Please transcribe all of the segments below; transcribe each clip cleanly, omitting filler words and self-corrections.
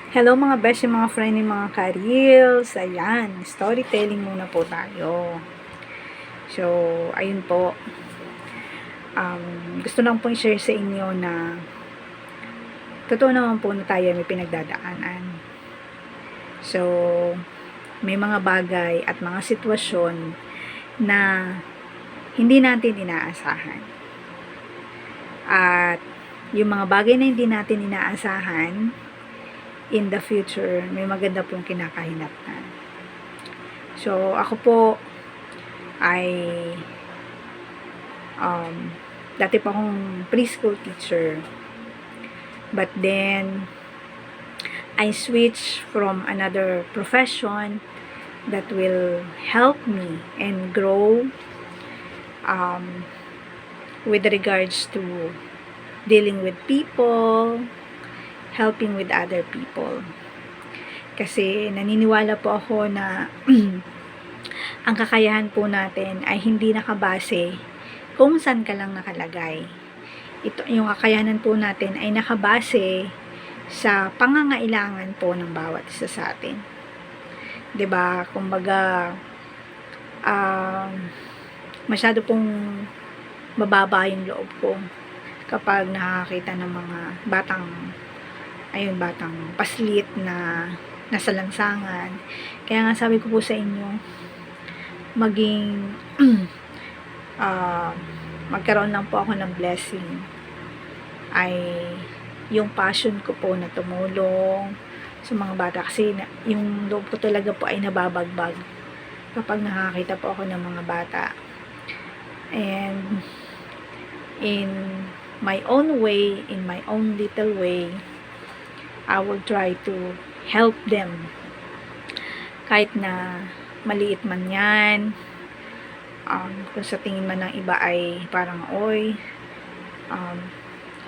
Hello mga beshi, mga friend, mga ka-reels. Ayan, storytelling muna po tayo. So, ayun po. Gusto lang pong i-share sa inyo na totoo naman po na tayo may pinagdadaanan. So, may mga bagay at mga sitwasyon na hindi natin inaasahan. At yung mga bagay na hindi natin inaasahan, in the future, may maganda pong kinakahinatnan. So, ako po ay dati pa akong preschool teacher. But then, I switched from another profession that will help me and grow with regards to dealing with people, helping with other people. Kasi naniniwala po ako na ang kakayahan po natin ay hindi nakabase kung saan ka lang nakalagay. Yung kakayahan po natin ay nakabase sa pangangailangan po ng bawat isa sa atin. 'Di ba? Kumbaga masyado pong mababa yung loob ko kapag nakakita ng mga batang paslit na nasa lansangan. Kaya nga sabi ko po sa inyo, maging magkaroon lang po ako ng blessing ay yung passion ko po na tumulong sa mga bata, kasi yung loob ko talaga po ay nababagbag kapag nakakita po ako ng mga bata. And in my own way, in my own little way, I will try to help them. Kahit na maliit man yan, kung sa tingin man ng iba ay parang,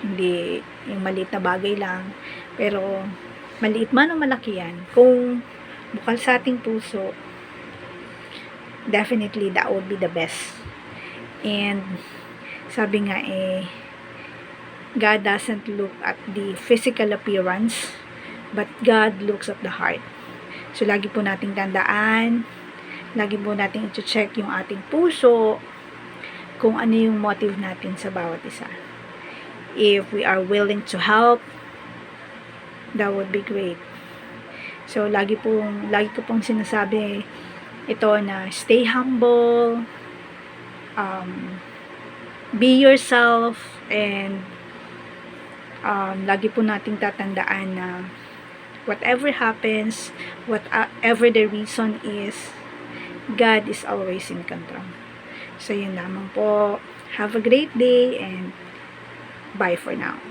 hindi, yung maliit na bagay lang. Pero, maliit man o malaki yan, kung bukal sa ating puso, definitely that would be the best. And, sabi nga God doesn't look at the physical appearance, but God looks at the heart. So, lagi po nating tandaan, lagi po nating i-check yung ating puso, kung ano yung motive natin sa bawat isa. If we are willing to help, that would be great. So, lagi ko pong sinasabi ito na stay humble, be yourself, and lagi po nating tatandaan na whatever happens, whatever the reason is, God is always in control. So, yun lamang po. Have a great day and bye for now.